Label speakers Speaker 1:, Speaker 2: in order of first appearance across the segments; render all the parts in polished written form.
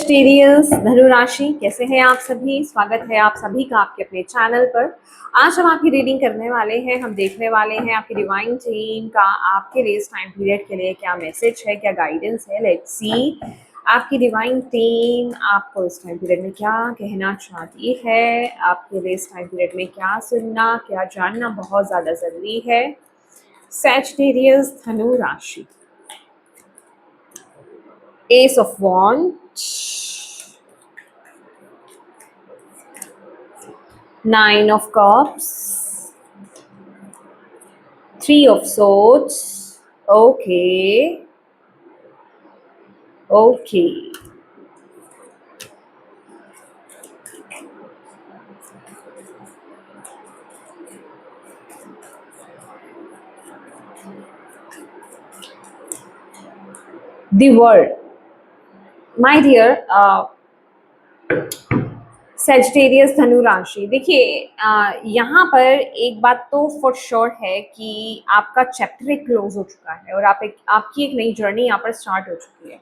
Speaker 1: Sagittarians धनु राशि, कैसे हैं आप सभी। स्वागत है आप सभी का आपके अपने चैनल पर। आज हम आपकी रीडिंग करने वाले हैं। हम देखने वाले हैं आपकी डिवाइन टीम का आपके लिए इस टाइम पीरियड के लिए क्या मैसेज है, क्या गाइडेंस है। लेट्स सी आपकी डिवाइन टीम आपको इस टाइम पीरियड में क्या कहना चाहती है। आपके लिए इस टाइम पीरियड में क्या सुनना, क्या जानना बहुत ज़्यादा ज़रूरी है। सेजिटेरियस धनु राशि, Ace of Wands, Nine of Cups, Three of Swords. Okay, okay. The World, my dear. Sagittarius धनु राशि, देखिए यहाँ पर एक बात तो फॉर श्योर है कि आपका चैप्टर एक क्लोज हो चुका है और आपकी एक नई जर्नी यहाँ पर स्टार्ट हो चुकी है।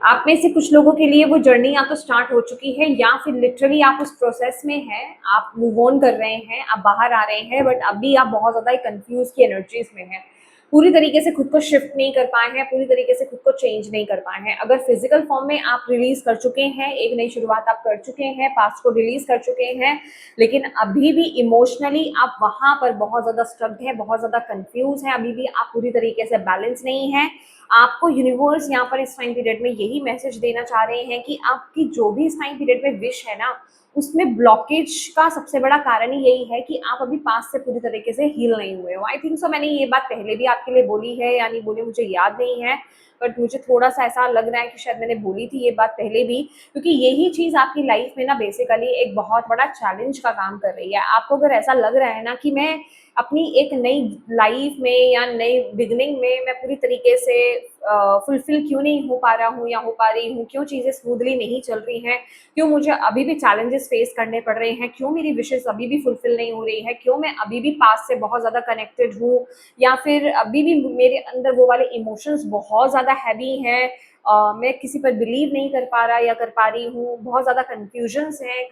Speaker 1: आप में से कुछ लोगों के लिए वो जर्नी या तो स्टार्ट हो चुकी है या फिर लिटरली आप उस प्रोसेस में हैं। आप मूव ऑन कर रहे हैं, आप बाहर आ रहे हैं, बट अभी आप बहुत ज़्यादा कंफ्यूज की एनर्जीज में हैं। पूरी तरीके से खुद को शिफ्ट नहीं कर पाए हैं, पूरी तरीके से खुद को चेंज नहीं कर पाए हैं। अगर फिजिकल फॉर्म में आप रिलीज कर चुके हैं, एक नई शुरुआत आप कर चुके हैं, पास्ट को रिलीज कर चुके हैं, लेकिन अभी भी इमोशनली आप वहां पर बहुत ज्यादा स्ट्रक्ड हैं, बहुत ज्यादा कंफ्यूज हैं, अभी भी आप पूरी तरीके से बैलेंस नहीं है। आपको यूनिवर्स यहाँ पर इस टाइम पीरियड में यही मैसेज देना चाह रहे हैं कि आपकी जो भी इस टाइम पीरियड में विश है ना, उसमें ब्लॉकेज का सबसे बड़ा कारण ही यही है कि आप अभी पास से पूरी तरीके से हील नहीं हुए हो। आई थिंक सो मैंने ये बात पहले भी आपके लिए बोली है या नहीं बोली मुझे याद नहीं है, बट मुझे थोड़ा सा ऐसा लग रहा है कि शायद मैंने बोली थी ये बात पहले भी, क्योंकि यही चीज़ आपकी लाइफ में ना बेसिकली एक बहुत बड़ा चैलेंज का काम कर रही है। आपको अगर ऐसा लग रहा है ना कि मैं अपनी एक नई लाइफ में या नई बिगनिंग में मैं पूरी तरीके से फुलफिल क्यों नहीं हो पा रहा हूँ या हो पा रही हूँ, क्यों चीज़ें स्मूथली नहीं चल रही हैं, क्यों मुझे अभी भी चैलेंजेस फेस करने पड़ रहे हैं, क्यों मेरी विशेष अभी भी फुलफिल नहीं हो रही है, क्यों मैं अभी भी पास्ट से बहुत ज़्यादा कनेक्टेड हूँ, या फिर अभी भी मेरे अंदर वो वाले इमोशंस बहुत ज़्यादा हैवी हैं। मैं किसी पर बिलीव नहीं कर पा रहा या कर पा रही हूँ। बहुत ज़्यादा कन्फ्यूजन्स हैं,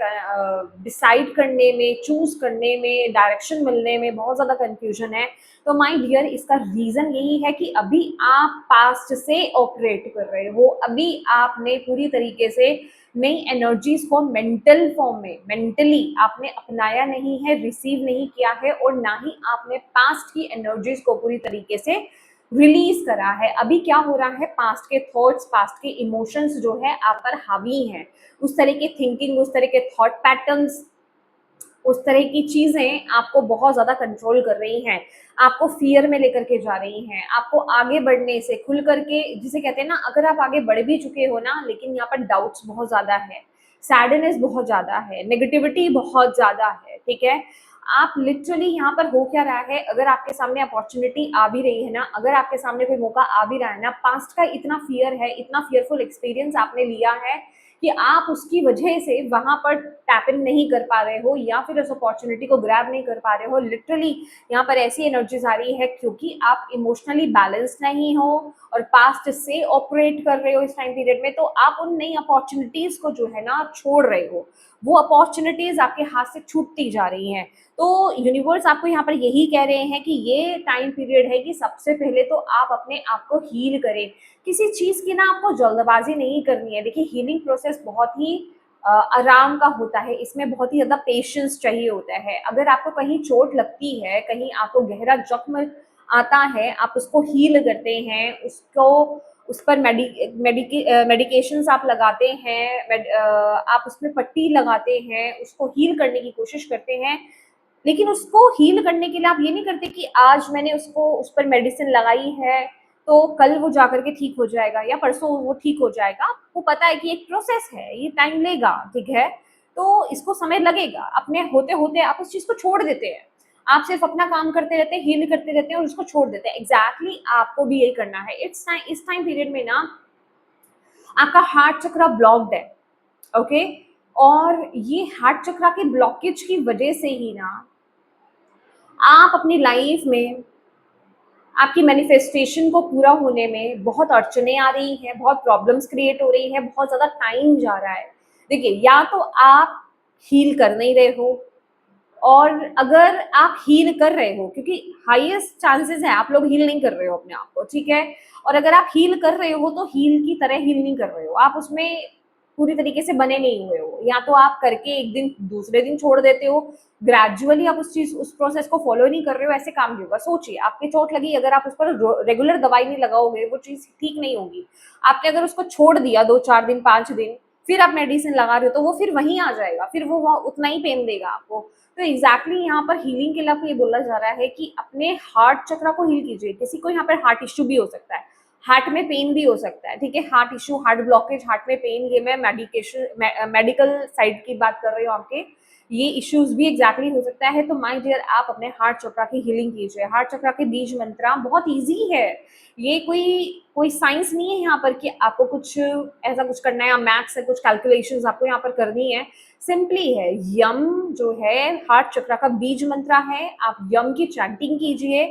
Speaker 1: डिसाइड करने में, चूज़ करने में, डायरेक्शन मिलने में बहुत ज़्यादा कन्फ्यूजन है। तो माय डियर, इसका रीज़न यही है कि अभी आप पास्ट से ऑपरेट कर रहे हो, अभी आपने पूरी तरीके से नई एनर्जीज को मेंटल फॉर्म में, मेंटली आपने अपनाया नहीं है, रिसीव नहीं किया है, और ना ही आपने पास्ट की एनर्जीज को पूरी तरीके से रिलीज करा है। अभी क्या हो रहा है, पास्ट के थॉट्स, पास्ट के इमोशंस जो है आप पर हावी हैं। उस तरह की थिंकिंग, उस तरह के थॉट पैटर्न्स, उस तरह की चीजें आपको बहुत ज्यादा कंट्रोल कर रही हैं, आपको फियर में लेकर के जा रही हैं, आपको आगे बढ़ने से खुल करके, जिसे कहते हैं ना, अगर आप आगे बढ़ भी चुके हो ना, लेकिन यहाँ पर डाउट्स बहुत ज्यादा है, सैडनेस बहुत ज्यादा है, नेगेटिविटी बहुत ज्यादा है, ठीक है। आप लिटरली यहाँ पर हो क्या रहा है, अगर आपके सामने अपॉर्चुनिटी आ भी रही है ना, अगर आपके सामने कोई मौका आ भी रहा है ना, पास्ट का इतना फियर है, इतना फियरफुल एक्सपीरियंस आपने लिया है कि आप उसकी वजह से वहां पर टैप इन नहीं कर पा रहे हो या फिर उस अपॉर्चुनिटी को ग्रैब नहीं कर पा रहे हो। लिटरली यहाँ पर ऐसी एनर्जीज आ रही है क्योंकि आप इमोशनली बैलेंस नहीं हो और पास्ट से ऑपरेट कर रहे हो इस टाइम पीरियड में, तो आप उन नई अपॉर्चुनिटीज को जो है ना छोड़ रहे हो, वो अपॉर्चुनिटीज आपके हाथ से छूटती जा रही हैं। तो यूनिवर्स आपको यहाँ पर यही कह रहे हैं कि ये टाइम पीरियड है कि सबसे पहले तो आप अपने आप को हील करें। किसी चीज की ना आपको जल्दबाजी नहीं करनी है। देखिए, हीलिंग प्रोसेस बहुत ही आराम का होता है, इसमें बहुत ही ज्यादा पेशेंस चाहिए होता है। अगर आपको कहीं चोट लगती है, कहीं आपको गहरा जख्म आता है, आप उसको हील करते हैं, उसको उस पर मेडिकेशंस आप लगाते हैं, आप उसमें पट्टी लगाते हैं, उसको हील करने की कोशिश करते हैं, लेकिन उसको हील करने के लिए आप ये नहीं करते कि आज मैंने उसको उस पर मेडिसिन लगाई है तो कल वो जाकर के ठीक हो जाएगा या परसों वो ठीक हो जाएगा। आपको पता है कि एक प्रोसेस है, ये टाइम लेगा, ठीक है, तो इसको समय लगेगा। अपने होते होते आप उस चीज को छोड़ देते हैं, आप सिर्फ अपना काम करते रहते हैं, हील करते रहते हैं और उसको छोड़ देते हैं। एग्जैक्टली आपको भी यही करना है। इस टाइम पीरियड में ना आपका हार्ट चक्र ब्लॉक्ड है, ओके, और ये हार्ट चक्र के ब्लॉकेज की वजह से ही ना आप अपनी लाइफ में आपकी मैनिफेस्टेशन को पूरा होने में बहुत अड़चने आ रही हैं, बहुत प्रॉब्लम्स क्रिएट हो रही हैं, बहुत ज़्यादा टाइम जा रहा है। देखिए, या तो आप हील कर नहीं रहे हो, और अगर आप हील कर रहे हो, क्योंकि हाईएस्ट चांसेस है आप लोग हील नहीं कर रहे हो अपने आप को, ठीक है। और अगर आप हील कर रहे हो तो हील की तरह हील नहीं कर रहे हो, आप उसमें पूरी तरीके से बने नहीं हुए हो। या तो आप करके एक दिन दूसरे दिन छोड़ देते हो, ग्रेजुअली आप उस प्रोसेस को फॉलो नहीं कर रहे हो, ऐसे काम नहीं होगा। सोचिए, आपकी चोट लगी, अगर आप उस पर रेगुलर दवाई नहीं लगाओगे वो चीज ठीक नहीं होगी। आपने अगर उसको छोड़ दिया 2-4 दिन 5 दिन, फिर आप मेडिसिन लगा रहे हो तो वो फिर वहीं आ जाएगा, फिर वो उतना ही पेन देगा आपको। तो एग्जैक्टली यहाँ पर हीलिंग के लिए आपको ये बोला जा रहा है कि अपने हार्ट चक्रा को हील कीजिए। किसी को यहाँ पर हार्ट इश्यू भी हो सकता है, हार्ट में पेन भी हो सकता है, ठीक है। Heart issue, heart blockage, heart में पेन, ये मैं मेडिकल साइड की बात कर रही हूँ आपके, ये इश्यूज भी एग्जैक्टली हो सकता है। तो माय डियर, आप अपने हार्ट चक्रा की हीलिंग कीजिए। हार्ट चक्रा के बीज मंत्रा बहुत ईजी है, ये कोई कोई साइंस नहीं है यहाँ पर कि आपको कुछ ऐसा कुछ करना है या मैथ्स है, कुछ कैलकुलेशंस आपको यहाँ पर करनी है। सिंपली है, यम जो है हार्ट चक्रा का बीज मंत्रा है। आप यम की चैंटिंग कीजिए,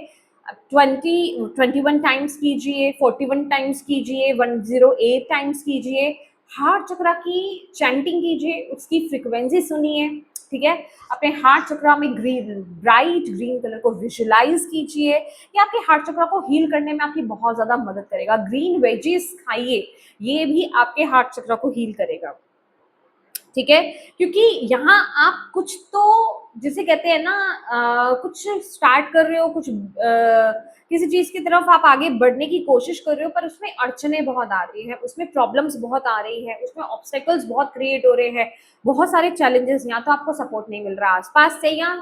Speaker 1: 21 टाइम्स कीजिए, 41 टाइम्स कीजिए, 108 टाइम्स कीजिए। हार्ट चक्रा की चैंटिंग कीजिए, उसकी फ्रिक्वेंसी सुनिए, ठीक है। अपने हार्ट चक्रा में ब्राइट ग्रीन कलर को विजुलाइज कीजिए। ये आपके हार्ट चक्रा को हील करने में आपकी बहुत ज्यादा मदद करेगा। ग्रीन वेजीज खाइए, ये भी आपके हार्ट चक्रा को हील करेगा, ठीक है। क्योंकि यहाँ आप कुछ तो, जिसे कहते हैं ना, कुछ स्टार्ट कर रहे हो, कुछ किसी चीज की तरफ आप आगे बढ़ने की कोशिश कर रहे हो, पर उसमें अड़चने बहुत आ रही है, उसमें प्रॉब्लम्स बहुत आ रही है, उसमें ऑब्स्टेकल्स बहुत क्रिएट हो रहे हैं, बहुत सारे चैलेंजेस। या तो आपको सपोर्ट नहीं मिल रहा आसपास से, या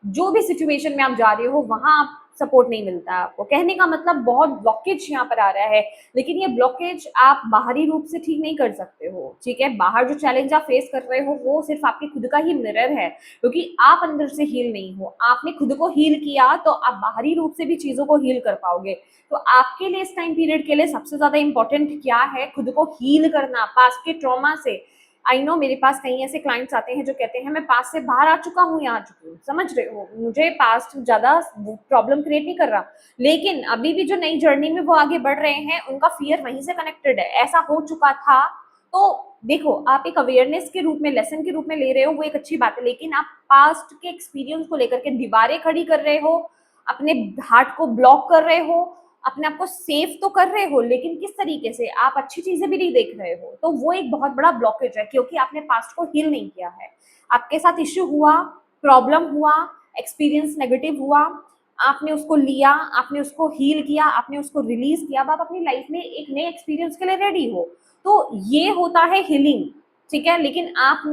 Speaker 1: जो भी सिचुएशन में आप जा रहे हो वहां आप सपोर्ट नहीं मिलता है आपको। कहने का मतलब बहुत ब्लॉकेज यहाँ पर आ रहा है, लेकिन ये ब्लॉकेज आप बाहरी रूप से ठीक नहीं कर सकते हो, ठीक है। बाहर जो चैलेंज आप फेस कर रहे हो वो सिर्फ आपके खुद का ही मिरर है, क्योंकि आप अंदर से हील नहीं हो। आपने खुद को हील किया तो आप बाहरी रूप से भी चीजों को हील कर पाओगे। तो आपके लिए इस टाइम पीरियड के लिए सबसे ज्यादा इंपॉर्टेंट क्या है? खुद को हील करना पास्ट के ट्रॉमा से। आई नो, मेरे पास कई ऐसे क्लाइंट्स आते हैं जो कहते हैं मैं पास्ट से बाहर आ चुका हूँ, यहाँ आ चुकी हूँ, समझ रहे हो, मुझे पास्ट ज्यादा प्रॉब्लम क्रिएट नहीं कर रहा, लेकिन अभी भी जो नई जर्नी में वो आगे बढ़ रहे हैं उनका फियर वहीं से कनेक्टेड है। ऐसा हो चुका था, तो देखो, आप एक अवेयरनेस के रूप में, लेसन के रूप में ले रहे हो, वो एक अच्छी बात है, लेकिन आप पास्ट के एक्सपीरियंस को लेकर के दीवारें खड़ी कर रहे हो, अपने हार्ट को ब्लॉक कर रहे हो, अपने आप को सेफ तो कर रहे हो, लेकिन किस तरीके से, आप अच्छी चीजें भी नहीं देख रहे हो। तो वो एक बहुत बड़ा ब्लॉकेज है, क्योंकि आपने पास्ट को हील नहीं किया है। आपके साथ इश्यू हुआ, प्रॉब्लम हुआ, एक्सपीरियंस नेगेटिव हुआ, आपने उसको लिया, आपने उसको हील किया, आपने उसको रिलीज किया, अब आप अपनी लाइफ में एक नए एक्सपीरियंस के लिए रेडी हो। तो ये होता है हीलिंग, ठीक है। लेकिन आप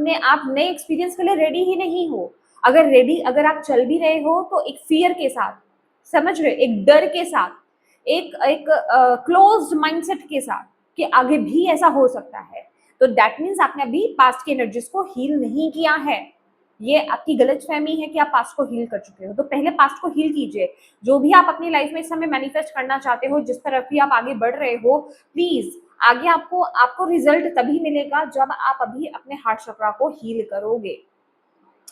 Speaker 1: नए एक्सपीरियंस के लिए रेडी ही नहीं हो। अगर आप चल भी रहे हो तो एक फियर के साथ, समझ रहे, एक डर के साथ, एक एक क्लोज्ड माइंडसेट के साथ कि आगे भी ऐसा हो सकता है, तो दैट मीन्स आपने अभी पास्ट की एनर्जीज को हील नहीं किया है। ये आपकी गलतफहमी है कि आप पास्ट को हील कर चुके हो। तो पहले पास्ट को हील कीजिए। जो भी आप अपनी लाइफ में इस समय मैनिफेस्ट करना चाहते हो, जिस तरफ भी आप आगे बढ़ रहे हो, प्लीज आगे आपको आपको रिजल्ट तभी मिलेगा जब आप अभी अपने हार्ट चक्रा को हील करोगे,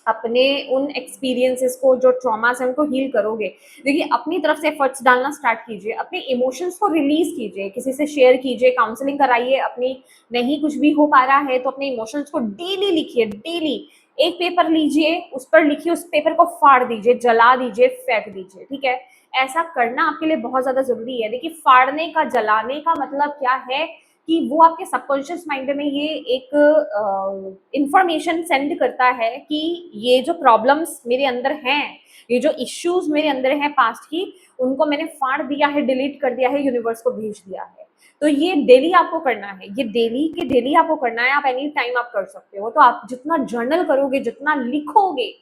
Speaker 1: अपने उन एक्सपीरियंसेस को, जो ट्रॉमास है, उनको हील करोगे। देखिए, अपनी तरफ से एफर्ट्स डालना स्टार्ट कीजिए, अपने इमोशंस को रिलीज कीजिए, किसी से शेयर कीजिए, काउंसलिंग कराइए अपनी। नहीं कुछ भी हो पा रहा है तो अपने इमोशंस को डेली लिखिए, डेली एक पेपर लीजिए, उस पर लिखिए, उस पेपर को फाड़ दीजिए, जला दीजिए, फेंक दीजिए, ठीक है। ऐसा करना आपके लिए बहुत ज्यादा जरूरी है। देखिए, फाड़ने का, जलाने का मतलब क्या है कि वो आपके सबकॉन्शियस माइंड में ये एक इंफॉर्मेशन सेंड करता है कि ये जो प्रॉब्लम्स मेरे अंदर हैं, ये जो इश्यूज मेरे अंदर हैं पास्ट की, उनको मैंने फाड़ दिया है, डिलीट कर दिया है, यूनिवर्स को भेज दिया है। तो ये डेली आपको करना है, ये डेली के डेली आपको करना है। आप एनी टाइम आप कर सकते हो। तो आप जितना जर्नल करोगे, जितना लिखोगे,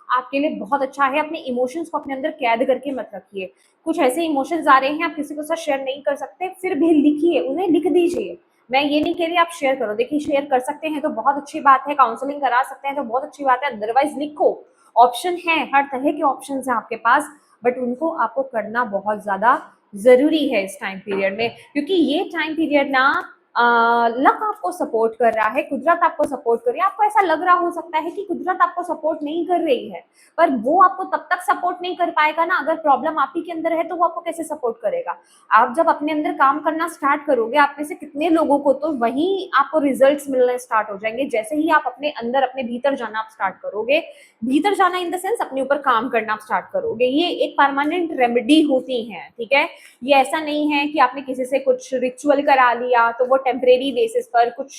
Speaker 1: आपके लिए बहुत अच्छा है। अपने इमोशंस को अपने अंदर कैद करके मत रखिए। कुछ ऐसे इमोशंस आ रहे हैं, आप किसी के साथ शेयर नहीं कर सकते, फिर भी लिखिए, उन्हें लिख दीजिए। मैं ये नहीं कह रही आप शेयर करो, देखिए शेयर कर सकते हैं तो बहुत अच्छी बात है, काउंसलिंग करा सकते हैं तो बहुत अच्छी बात है, अदरवाइज लिखो। ऑप्शन है, हर तरह के ऑप्शन है आपके पास, बट उनको आपको करना बहुत ज्यादा जरूरी है इस टाइम पीरियड में, क्योंकि ये टाइम पीरियड ना लक आपको सपोर्ट कर रहा है, कुदरत आपको सपोर्ट कर रही है। आपको ऐसा लग रहा हो सकता है कि कुदरत आपको सपोर्ट नहीं कर रही है, पर वो आपको तब तक सपोर्ट नहीं कर पाएगा ना, अगर प्रॉब्लम आप ही के अंदर है तो वो आपको कैसे सपोर्ट करेगा। आप जब अपने अंदर काम करना स्टार्ट करोगे, आप में से कितने लोगों को तो वहीं आपको रिजल्ट्स मिलने स्टार्ट हो जाएंगे, जैसे ही आप अपने अंदर अपने भीतर जाना आप स्टार्ट करोगे। भीतर जाना इन द सेंस अपने ऊपर काम करना आप स्टार्ट करोगे। ये एक परमानेंट रेमेडी होती है, ठीक है। ये ऐसा नहीं है कि आपने किसी से कुछ रिचुअल करा लिया तो वो टेम्परेरी बेसिस पर कुछ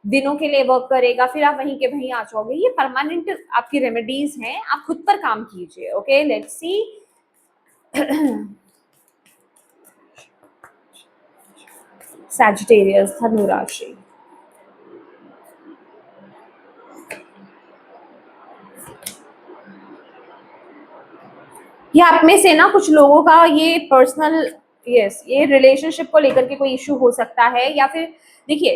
Speaker 1: दिनों के लिए वर्क करेगा, फिर आप वहीं के वहीं आ जाओगे। ये परमानेंट आपकी रेमेडीज हैं, आप खुद पर काम कीजिए। Okay, let's see. सैजिटेरियस, धनु राशि। ये आप में से ना कुछ लोगों का ये पर्सनल, यस, ये रिलेशनशिप को लेकर के कोई इशू हो सकता है, या फिर देखिए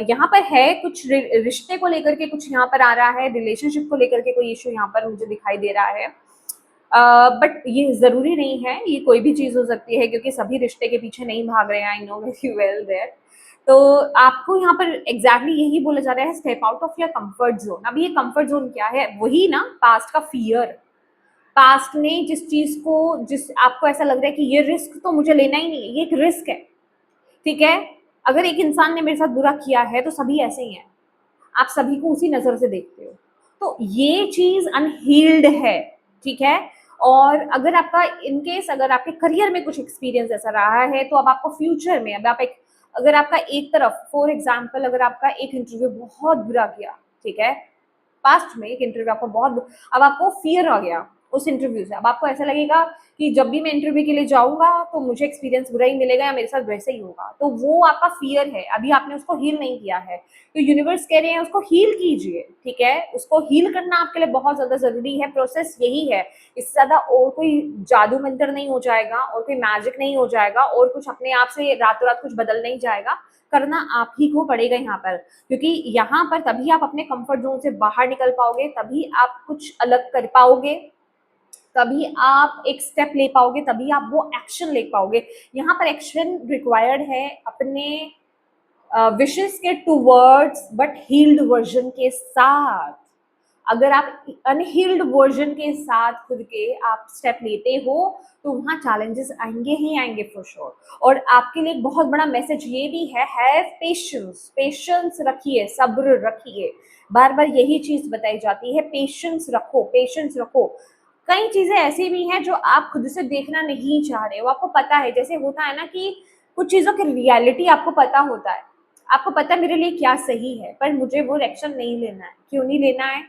Speaker 1: यहाँ पर है कुछ रिश्ते को लेकर के कुछ यहाँ पर आ रहा है, रिलेशनशिप को लेकर के कोई इशू यहाँ पर मुझे दिखाई दे रहा है। बट ये जरूरी नहीं है, ये कोई भी चीज हो सकती है, क्योंकि सभी रिश्ते के पीछे नहीं भाग रहे हैं। I know very well there. तो आपको यहाँ पर एग्जैक्टली यही बोला जा रहा है, step out of your comfort zone. अब ये कंफर्ट जोन क्या है? वही ना, पास्ट का फियर। पास्ट में जिस चीज को, जिस आपको ऐसा लग रहा है कि ये रिस्क तो मुझे लेना ही नहीं है, ये एक रिस्क है, ठीक है। अगर एक इंसान ने मेरे साथ बुरा किया है तो सभी ऐसे ही हैं, आप सभी को उसी नजर से देखते हो, तो ये चीज अनहील्ड है, ठीक है। और अगर आपका इनकेस अगर आपके करियर में कुछ एक्सपीरियंस ऐसा रहा है, तो अब आपको फ्यूचर में, अब आप एक, अगर आपका एक तरफ फॉर एग्जाम्पल अगर आपका एक इंटरव्यू बहुत बुरा किया, ठीक है, पास्ट में एक इंटरव्यू आपको बहुत, अब आपको फियर आ गया उस इंटरव्यू से। अब आपको ऐसा लगेगा कि जब भी मैं इंटरव्यू के लिए जाऊंगा तो मुझे एक्सपीरियंस बुरा ही मिलेगा या मेरे साथ वैसे ही होगा, तो वो आपका फियर है, अभी आपने उसको हील नहीं किया है। तो यूनिवर्स कह रहे हैं उसको हील कीजिए, ठीक है। उसको हील करना आपके लिए बहुत ज्यादा जरूरी है, प्रोसेस यही है। इससे ज्यादा और कोई जादू मंत्र नहीं हो जाएगा, और कोई मैजिक नहीं हो जाएगा, और कुछ अपने आप से रातों रात कुछ बदल नहीं जाएगा। करना आप ही को पड़ेगा यहाँ पर, क्योंकि यहाँ पर तभी आप अपने कंफर्ट जोन से बाहर निकल पाओगे, तभी आप कुछ अलग कर पाओगे, तभी आप एक स्टेप ले पाओगे, तभी आप वो एक्शन ले पाओगे। यहाँ पर एक्शन रिक्वायर्ड है अपने विशेस के टूवर्ड्स, बट हील्ड वर्जन के साथ। अगर आप अनहील्ड वर्जन के साथ खुद के आप स्टेप लेते हो, तो वहां चैलेंजेस आएंगे ही आएंगे फॉर श्योर। और आपके लिए एक बहुत बड़ा मैसेज ये भी है, हैव पेशेंस, पेशेंस रखिए, सब्र रखिए। बार बार यही चीज बताई जाती है, पेशेंस रखो, पेशेंस रखो। कई चीजें ऐसी भी हैं जो आप खुद से देखना नहीं चाह रहे हो, आपको पता है, जैसे होता है ना कि कुछ चीजों की रियलिटी आपको पता होता है, आपको पता है मेरे लिए क्या सही है, पर मुझे वो एक्शन नहीं लेना है। क्यों नहीं लेना है?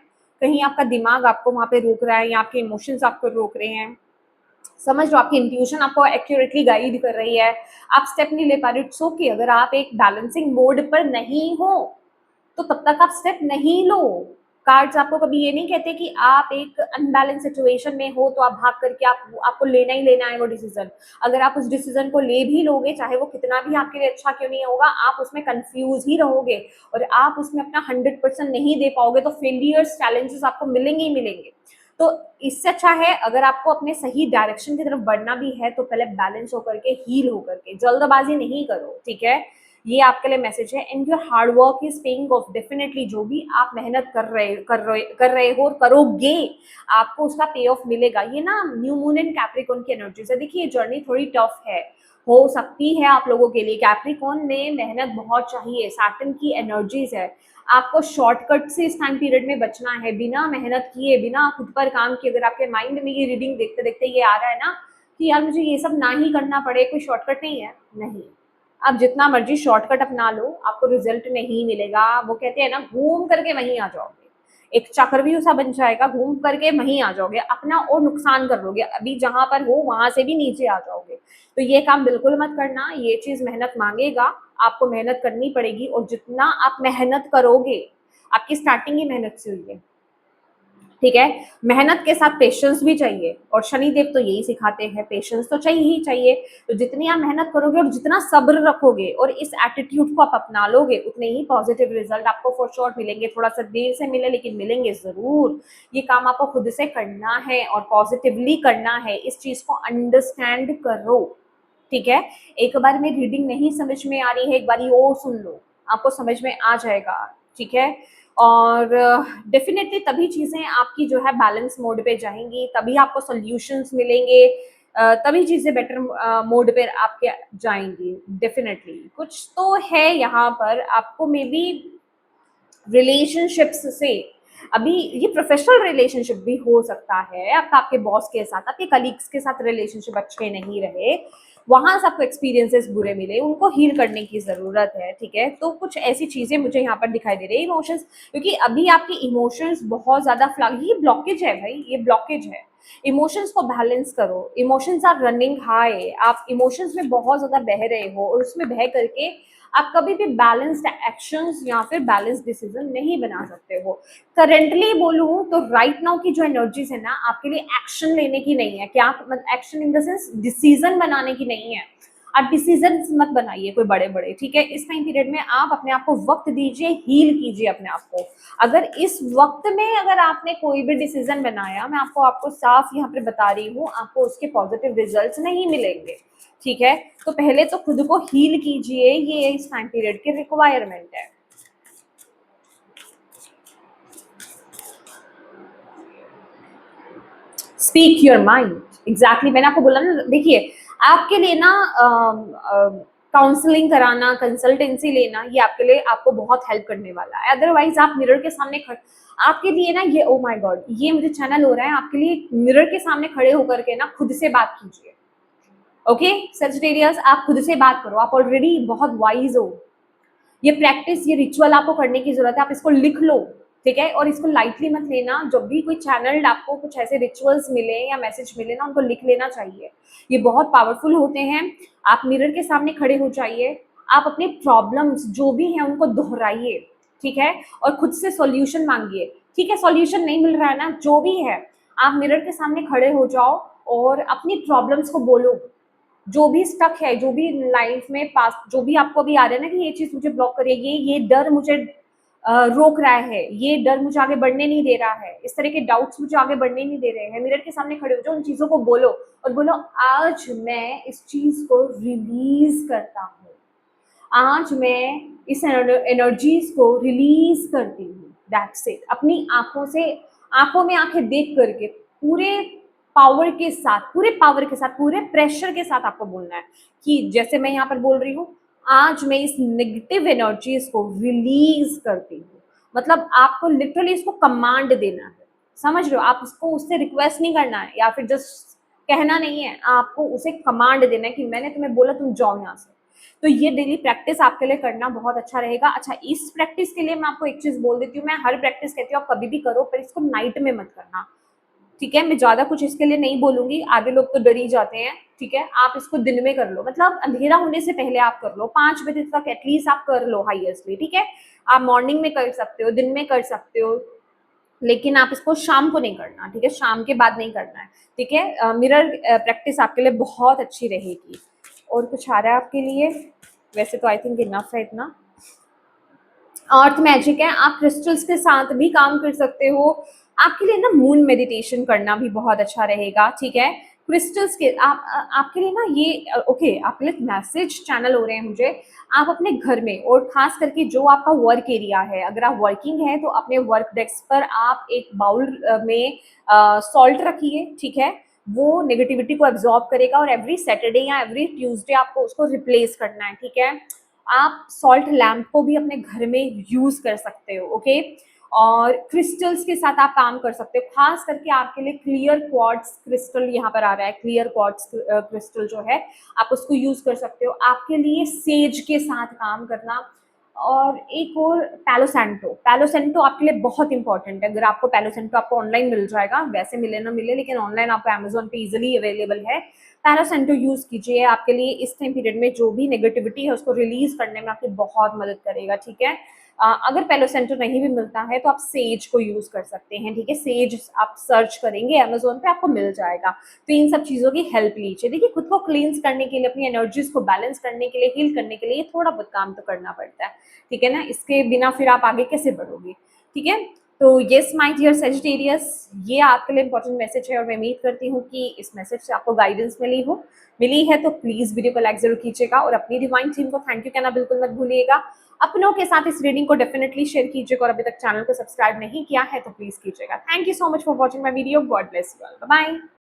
Speaker 1: कहीं आपका दिमाग आपको वहां पे रोक रहा है, या आपके इमोशंस आपको रोक रहे हैं, समझ लो आपकी इंट्यूशन आपको एक्यूरेटली गाइड कर रही है, आप स्टेप नहीं ले पा रहे। इट्स ओके, अगर आप एक बैलेंसिंग मोड पर नहीं हो तो तब तक आप स्टेप नहीं लो। कार्ड्स आपको कभी ये नहीं कहते कि आप एक अनबैलेंस सिचुएशन में हो तो आप भाग करके आपको लेना ही लेना है वो डिसीजन। अगर आप उस डिसीजन को ले भी लोगे, चाहे वो कितना भी आपके लिए अच्छा क्यों नहीं होगा, आप उसमें कंफ्यूज ही रहोगे, और आप उसमें अपना 100% नहीं दे पाओगे, तो फेलियर्स, चैलेंजेस आपको मिलेंगे ही मिलेंगे। तो इससे अच्छा है, अगर आपको अपने सही डायरेक्शन की तरफ बढ़ना भी है, तो पहले बैलेंस होकर के, हील होकर के, जल्दबाजी नहीं करो, ठीक है। ये आपके लिए मैसेज है। And your hard work is paying off, definitely जो भी आप मेहनत कर रहे हो और करोगे, आपको उसका पे ऑफ मिलेगा। ये ना न्यू मून एंड कैप्रिकॉन की एनर्जी से, देखिए जर्नी थोड़ी टफ है, हो सकती है आप लोगों के लिए। कैप्रिकॉन में मेहनत बहुत चाहिए, सैटर्न की एनर्जीज है। आपको शॉर्टकट से इस टाइम पीरियड में बचना है, बिना मेहनत किए, बिना खुद पर काम किए। अगर आपके माइंड में ये रीडिंग देखते देखते ये आ रहा है ना कि यार मुझे ये सब ना ही करना पड़े, कोई शॉर्टकट नहीं है, नहीं। आप जितना मर्जी शॉर्टकट अपना लो, आपको रिजल्ट नहीं मिलेगा। वो कहते हैं ना, घूम करके वहीं आ जाओगे, एक चक्रव्यूह सा बन जाएगा, घूम करके वहीं आ जाओगे, अपना और नुकसान कर लोगे, अभी जहां पर हो वहां से भी नीचे आ जाओगे। तो ये काम बिल्कुल मत करना, ये चीज मेहनत मांगेगा, आपको मेहनत करनी पड़ेगी, और जितना आप मेहनत करोगे, आपकी स्टार्टिंग ही मेहनत से हुई है, ठीक है। मेहनत के साथ पेशेंस भी चाहिए, और शनिदेव तो यही सिखाते हैं, पेशेंस तो चाहिए ही चाहिए। तो जितनी आप मेहनत करोगे और जितना सब्र रखोगे और इस एटीट्यूड को आप अपना लोगे, उतने ही पॉजिटिव रिजल्ट आपको फॉर श्योर मिलेंगे। थोड़ा सा देर से मिले, लेकिन मिलेंगे जरूर। ये काम आपको खुद से करना है और पॉजिटिवली करना है, इस चीज को अंडरस्टैंड करो, ठीक है। एक बार में रीडिंग नहीं समझ में आ रही है, एक बारी और सुन लो, आपको समझ में आ जाएगा, ठीक है। और डेफिनेटली तभी चीज़ें आपकी जो है बैलेंस मोड पे जाएंगी, तभी आपको सॉल्यूशंस मिलेंगे, तभी चीज़ें बेटर मोड पे आपके जाएंगी। डेफिनेटली कुछ तो है यहाँ पर, आपको मे बी रिलेशनशिप्स से, अभी ये प्रोफेशनल रिलेशनशिप भी हो सकता है, आपका आपके बॉस के साथ, आपके कलीग्स के साथ रिलेशनशिप अच्छे नहीं रहे, वहां से आपको एक्सपीरियंसेस बुरे मिले, उनको हील करने की जरूरत है, ठीक है। तो कुछ ऐसी चीजें मुझे यहाँ पर दिखाई दे रही है, इमोशंस, क्योंकि अभी आपके इमोशंस बहुत ज्यादा फ्लग, ये ब्लॉकेज है भाई, ये ब्लॉकेज है। इमोशंस को बैलेंस करो, इमोशंस आर रनिंग हाई, आप इमोशंस में बहुत ज्यादा बह रहे हो, और उसमें बह करके आप कभी भी बैलेंस्ड एक्शंस या फिर बैलेंस डिसीजन नहीं बना सकते हो। करेंटली बोलूँ तो राइट नाउ की जो एनर्जीज है ना, आपके लिए एक्शन लेने की नहीं है, क्या action in the sense decision बनाने की नहीं है। आप डिसीजन मत बनाइए कोई बड़े बड़े, ठीक है। इस टाइम पीरियड में आप अपने आप को वक्त दीजिए, हील कीजिए अपने आप को। अगर इस वक्त में अगर आपने कोई भी डिसीजन बनाया, मैं आपको साफ यहाँ पे बता रही हूँ, आपको उसके पॉजिटिव रिजल्ट्स नहीं मिलेंगे, ठीक है। तो पहले तो खुद को हील कीजिए, ये इस टाइम पीरियड की रिक्वायरमेंट है। स्पीक योर माइंड, एग्जैक्टली मैंने आपको बोला ना, देखिए आपके लिए ना काउंसलिंग कराना, कंसल्टेंसी लेना, ये आपके लिए आपको बहुत हेल्प करने वाला है। अदरवाइज आप मिरर के सामने आपके लिए ना ये, ओ माय गॉड, ये मुझे चैनल हो रहा है, आपके लिए मिरर के सामने खड़े होकर के ना खुद से बात कीजिए। ओके सजिटेरियस, आप खुद से बात करो, आप ऑलरेडी बहुत वाइज हो। ये प्रैक्टिस, ये रिचुअल आपको करने की जरूरत है, आप इसको लिख लो, ठीक है। और इसको लाइटली मत लेना, जब भी कोई चैनल आपको कुछ ऐसे रिचुअल्स मिले या मैसेज मिले ना, उनको लिख लेना चाहिए, ये बहुत पावरफुल होते हैं। आप मिरर के सामने खड़े हो जाइए, आप अपने प्रॉब्लम्स जो भी हैं उनको दोहराइए, ठीक है, और खुद से सॉल्यूशन मांगिए, ठीक है। सॉल्यूशन नहीं मिल रहा है ना, जो भी है, आप मिरर के सामने खड़े हो जाओ और अपनी प्रॉब्लम्स को बोलो, जो भी स्टक है, जो भी लाइफ में पास, जो भी आपको अभी आ रहा है ना कि ये चीज मुझे ब्लॉक करेगी, ये डर मुझे रोक रहा है, ये डर मुझे आगे बढ़ने नहीं दे रहा है, इस तरह के डाउट्स मुझे आगे बढ़ने नहीं दे रहे हैं, मिरर के सामने खड़े हो जाओ, उन चीजों को बोलो, और बोलो आज मैं इस चीज को रिलीज करता हूँ, आज मैं इस एनर्जीज को रिलीज करती हूँ, दैट्स इट। अपनी आंखों से, आंखों में आंखें देख करके पूरे पावर के साथ, पूरे पावर के साथ, पूरे प्रेशर के साथ आपको बोलना है कि जैसे मैं यहाँ पर बोल रही हूँ, आज मैं इस नेगेटिव एनर्जीज को रिलीज करती हूँ। मतलब आपको लिटरली इसको कमांड देना है, समझ रहे हो, आप उसको, उससे रिक्वेस्ट नहीं करना है या फिर जस्ट कहना नहीं है, आपको उसे कमांड देना है कि मैंने तुम्हें बोला तुम जाओ यहाँ से। तो ये डेली प्रैक्टिस आपके लिए करना बहुत अच्छा रहेगा। अच्छा, इस प्रैक्टिस के लिए मैं आपको एक चीज बोल देती हूँ, मैं हर प्रैक्टिस कहती हूँ आप कभी भी करो, पर इसको नाइट में मत करना, ठीक है। मैं ज्यादा कुछ इसके लिए नहीं बोलूंगी, आधे लोग तो डर ही जाते हैं, ठीक है। आप इसको दिन में कर लो, मतलब अंधेरा होने से पहले आप कर लो, 5 बजे तक एटलीस्ट आप कर लो हाईएस्टली, ठीक है। आप मॉर्निंग में कर सकते हो, दिन में कर सकते हो, लेकिन आप इसको शाम को नहीं करना, ठीक है, शाम के बाद नहीं करना है, ठीक है। मिरर प्रैक्टिस आपके लिए बहुत अच्छी रहेगी। और कुछ आ रहा है आपके लिए? वैसे तो आई थिंक इनफ है इतना। अर्थ मैजिक है, आप क्रिस्टल्स के साथ भी काम कर सकते हो, आपके लिए ना मून मेडिटेशन करना भी बहुत अच्छा रहेगा, ठीक है। क्रिस्टल्स के आपके लिए ना ये ओके, आपके लिए मैसेज चैनल हो रहे हैं मुझे, आप अपने घर में और खास करके जो आपका वर्क एरिया है, अगर आप वर्किंग है तो अपने वर्क डेस्क पर आप एक बाउल में सॉल्ट रखिए, ठीक है। वो नेगेटिविटी को एब्जॉर्ब करेगा और एवरी सैटरडे या एवरी ट्यूसडे आपको उसको रिप्लेस करना है, ठीक है। आप सॉल्ट लैम्प को भी अपने घर में यूज कर सकते हो, ओके। और क्रिस्टल्स के साथ आप काम कर सकते हो, खास करके आपके लिए क्लियर क्वार्ट्ज क्रिस्टल यहाँ पर आ रहा है, क्लियर क्वार्ट्ज क्रिस्टल जो है आप उसको यूज कर सकते हो, आपके लिए सेज के साथ काम करना। और एक और पैलोसेंटो, पैलोसेंटो आपके लिए बहुत इंपॉर्टेंट है। अगर आपको पैलोसेंटो आपको ऑनलाइन मिल जाएगा, वैसे मिले ना मिले, लेकिन ऑनलाइन आपको अमेजोन पे इजिली अवेलेबल है। पैरासेंटो यूज कीजिए, आपके लिए इस टाइम पीरियड में जो भी नेगेटिविटी है उसको रिलीज करने में आपकी बहुत मदद करेगा, ठीक है। अगर पैलोसेंटो नहीं भी मिलता है तो आप सेज को यूज कर सकते हैं, ठीक है। सेज आप सर्च करेंगे अमेजोन पे, आपको मिल जाएगा। तो इन सब चीजों की हेल्प लीजिए। देखिए, खुद को क्लींस करने के लिए, अपनी एनर्जीज को बैलेंस करने के लिए, हील करने के लिए थोड़ा बहुत काम तो करना पड़ता है, ठीक है ना। इसके बिना फिर आप आगे कैसे बढ़ोगे, ठीक है। तो येस माय डियर सेजिटेरियस, ये आपके लिए इंपॉर्टेंट मैसेज है और मैं उम्मीद करती हूँ कि इस मैसेज से आपको गाइडेंस मिली है तो प्लीज वीडियो को लाइक जरूर कीजिएगा और अपनी डिवाइन टीम को थैंक यू कहना बिल्कुल मत भूलिएगा। अपनों के साथ इस रीडिंग को डेफिनेटली शेयर कीजिएगा और अभी तक चैनल को सब्सक्राइब नहीं किया है तो प्लीज कीजिएगा। Thank you so much for watching my video. God bless you all. Bye.